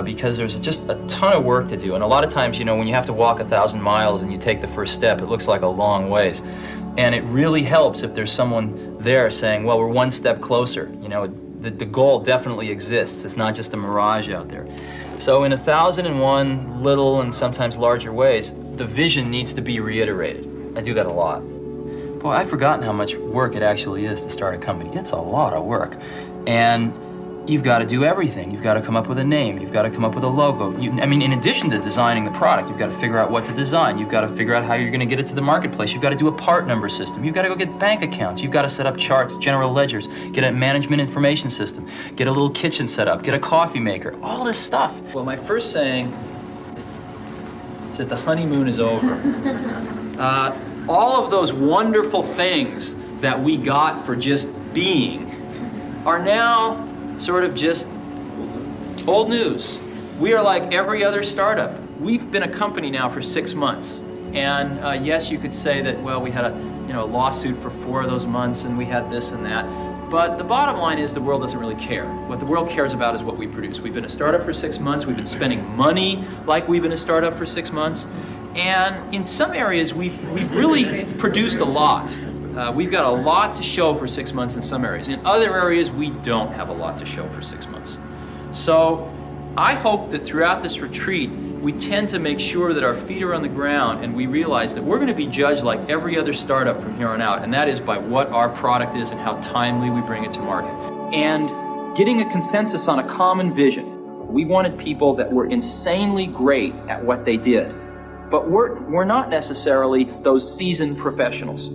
because there's just a ton of work to do. And a lot of times, you know, when you have to walk 1,000 miles and you take the first step, it looks like a long ways. And it really helps if there's someone there saying, well, we're one step closer. You know, the goal definitely exists. It's not just a mirage out there. So in 1,001 little and sometimes larger ways, the vision needs to be reiterated. I do that a lot. Boy, I've forgotten how much work it actually is to start a company. It's a lot of work. And you've got to do everything. You've got to come up with a name. You've got to come up with a logo. I mean, in addition to designing the product, you've got to figure out what to design. You've got to figure out how you're going to get it to the marketplace. You've got to do a part number system. You've got to go get bank accounts. You've got to set up charts, general ledgers, get a management information system, get a little kitchen set up, get a coffee maker, all this stuff. Well, my first saying is that the honeymoon is over. All of those wonderful things that we got for just being are now sort of just old news. We are like every other startup. We've been a company now for 6 months. And yes, you could say that, well, we had a lawsuit for 4 of those months and we had this and that. But the bottom line is the world doesn't really care. What the world cares about is what we produce. We've been a startup for 6 months. We've been spending money like we've been a startup for 6 months. And in some areas, we've really produced a lot. We've got a lot to show for 6 months in some areas. In other areas, we don't have a lot to show for 6 months. So I hope that throughout this retreat, we tend to make sure that our feet are on the ground and we realize that we're going to be judged like every other startup from here on out, and that is by what our product is and how timely we bring it to market. And getting a consensus on a common vision. We wanted people that were insanely great at what they did, but we're not necessarily those seasoned professionals,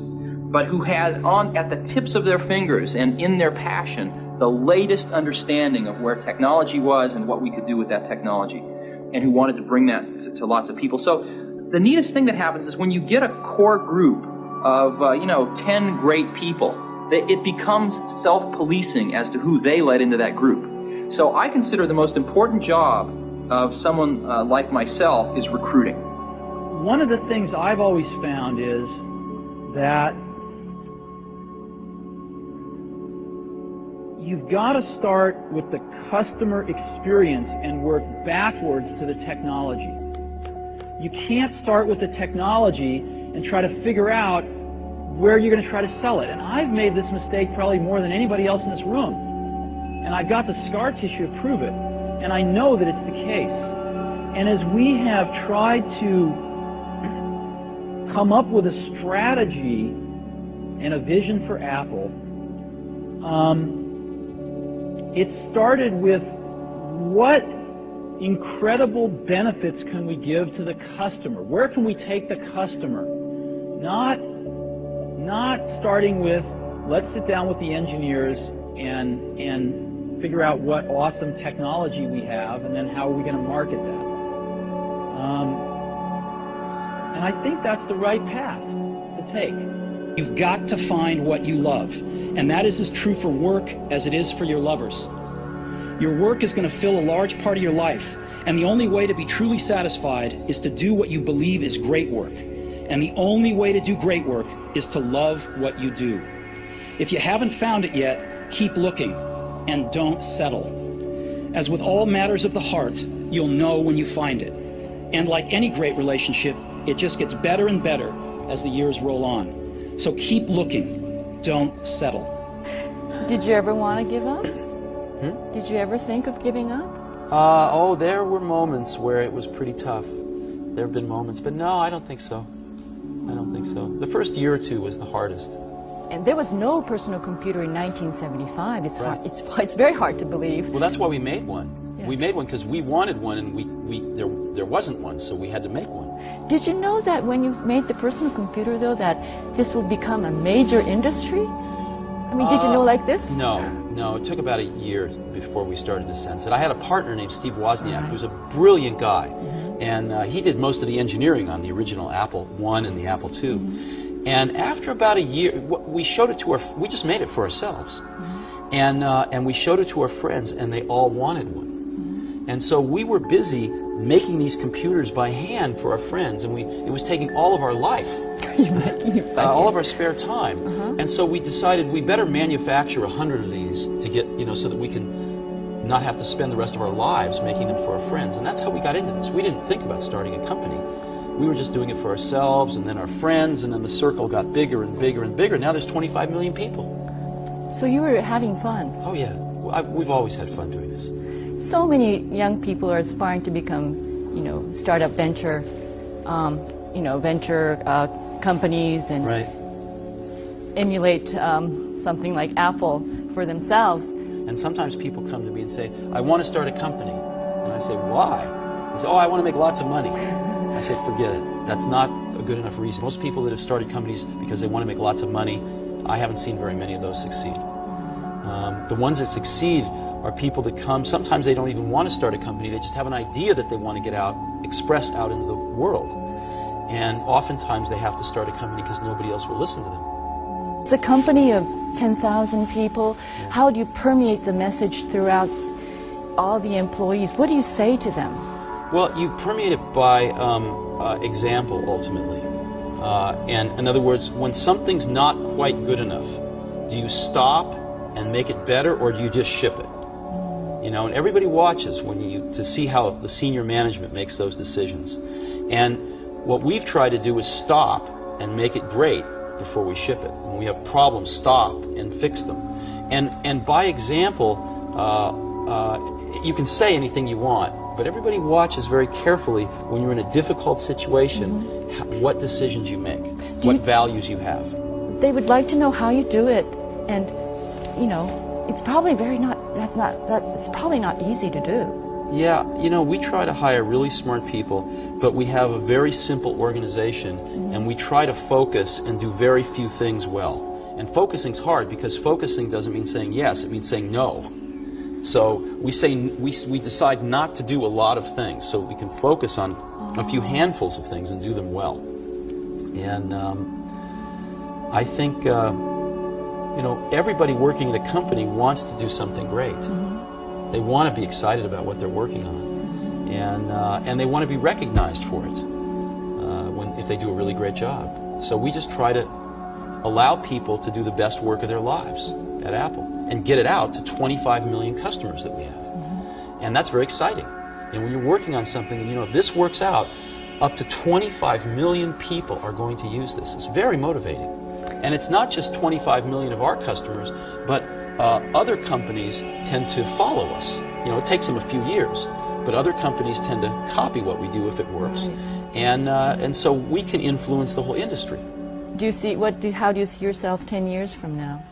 but who had at the tips of their fingers and in their passion the latest understanding of where technology was and what we could do with that technology, and who wanted to bring that to lots of people. So the neatest thing that happens is when you get a core group of 10 great people, it becomes self-policing as to who they let into that group. So I consider the most important job of someone like myself is recruiting. One of the things I've always found is that you've got to start with the customer experience and work backwards to the technology. You can't start with the technology and try to figure out where you're going to try to sell it. And I've made this mistake probably more than anybody else in this room. And I've got the scar tissue to prove it. And I know that it's the case. And as we have tried to come up with a strategy and a vision for Apple, it started with what incredible benefits can we give to the customer? Where can we take the customer? Not starting with, let's sit down with the engineers and figure out what awesome technology we have, and then how are we going to market that? And I think that's the right path to take. You've got to find what you love, and that is as true for work as it is for your lovers. Your work is going to fill a large part of your life, and the only way to be truly satisfied is to do what you believe is great work. And the only way to do great work is to love what you do. If you haven't found it yet, keep looking, and don't settle. As with all matters of the heart, you'll know when you find it. And like any great relationship, it just gets better and better as the years roll on. So keep looking, don't settle. Did you ever want to give up? Did you ever think of giving up? There were moments where it was pretty tough. There have been moments, but no, I don't think so. I don't think so. The first year or two was the hardest. And there was no personal computer in 1975. It's very hard to believe. Well, that's why we made one. Yeah. We made one because we wanted one, and there wasn't one, so we had to make one. Did you know that when you made the personal computer, though, that this will become a major industry? I mean, did you know like this? No, it took about a year before we started to sense it. I had a partner named Steve Wozniak, who's a brilliant guy, and he did most of the engineering on the original Apple I and the Apple II. And after about a year, we showed it to we just made it for ourselves, and we showed it to our friends, and they all wanted one. And so we were busy making these computers by hand for our friends, and it was taking all of our life. All of our spare time. And so we decided we better manufacture 100 of these to get, so that we can not have to spend the rest of our lives making them for our friends. And that's how we got into this. We didn't think about starting a company. We were just doing it for ourselves, and then our friends, and then the circle got bigger and bigger and bigger. Now there's 25 million people. So you were having fun. Oh yeah, we've always had fun doing this. So many young people are aspiring to become, startup venture, venture companies and Right. emulate something like Apple for themselves. And sometimes people come to me and say, I want to start a company. And I say, why? They say, oh, I want to make lots of money. I say, forget it. That's not a good enough reason. Most people that have started companies because they want to make lots of money, I haven't seen very many of those succeed. The ones that succeed are people that come, sometimes they don't even want to start a company, they just have an idea that they want to get out, expressed out into the world. And oftentimes they have to start a company because nobody else will listen to them. It's a company of 10,000 people. How do you permeate the message throughout all the employees? What do you say to them? Well, you permeate it by example, ultimately. And in other words, when something's not quite good enough, do you stop and make it better, or do you just ship it? And everybody watches to see how the senior management makes those decisions. And what we've tried to do is stop and make it great before we ship it. When we have problems, stop and fix them. And by example, you can say anything you want, but everybody watches very carefully when you're in a difficult situation, what decisions you make, what values you have. They would like to know how you do it, and it's probably it's probably not easy to do. Yeah, we try to hire really smart people, but we have a very simple organization, and we try to focus and do very few things well. And focusing's hard because focusing doesn't mean saying yes, it means saying no. So we decide not to do a lot of things so we can focus on a few handfuls of things and do them well. And I think everybody working at a company wants to do something great. They want to be excited about what they're working on, and they want to be recognized for it if they do a really great job. So we just try to allow people to do the best work of their lives at Apple and get it out to 25 million customers that we have. And that's very exciting. And when you're working on something, and if this works out, up to 25 million people are going to use this. It's very motivating. And it's not just 25 million of our customers, but other companies tend to follow us. It takes them a few years, but other companies tend to copy what we do if it works. And so we can influence the whole industry. How do you see yourself 10 years from now?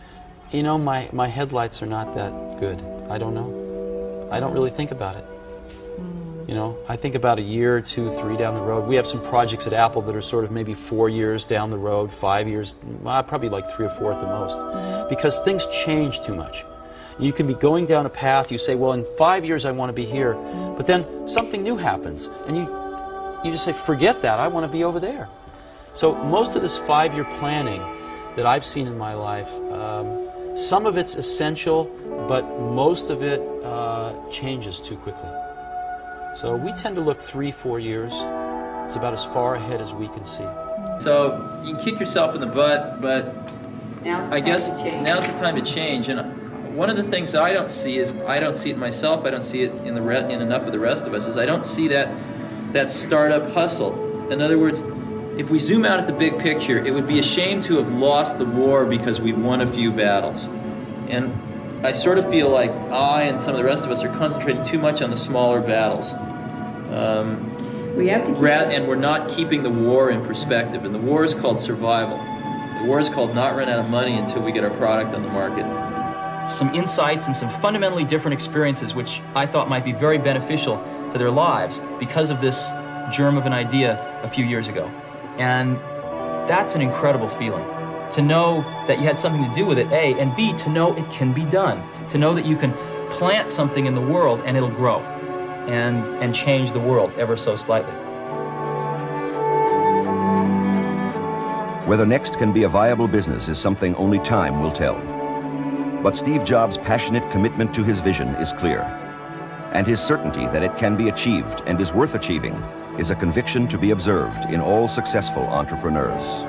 My headlights are not that good. I don't know. I don't really think about it. I think about a year, 2, 3 down the road. We have some projects at Apple that are sort of maybe 4 years down the road, 5 years, probably like 3 or 4 at the most, because things change too much. You can be going down a path, you say, well, in 5 years I want to be here, but then something new happens, and you just say, forget that, I want to be over there. So most of this 5-year planning that I've seen in my life, some of it's essential, but most of it changes too quickly. So we tend to look 3-4 years. It's about as far ahead as we can see. So you can kick yourself in the butt, but I guess now's the time to change. And one of the things that I don't see is, I don't see it myself, I don't see it in enough of the rest of us, is I don't see that startup hustle. In other words, if we zoom out at the big picture, it would be a shame to have lost the war because we won a few battles. And I sort of feel like I and some of the rest of us are concentrating too much on the smaller battles. We have to and we're not keeping the war in perspective. And the war is called survival. The war is called not run out of money until we get our product on the market. Some insights and some fundamentally different experiences which I thought might be very beneficial to their lives because of this germ of an idea a few years ago. And that's an incredible feeling. To know that you had something to do with it, A, and B, to know it can be done. To know that you can plant something in the world and it'll grow and change the world ever so slightly. Whether Next can be a viable business is something only time will tell. But Steve Jobs' passionate commitment to his vision is clear. And his certainty that it can be achieved and is worth achieving is a conviction to be observed in all successful entrepreneurs.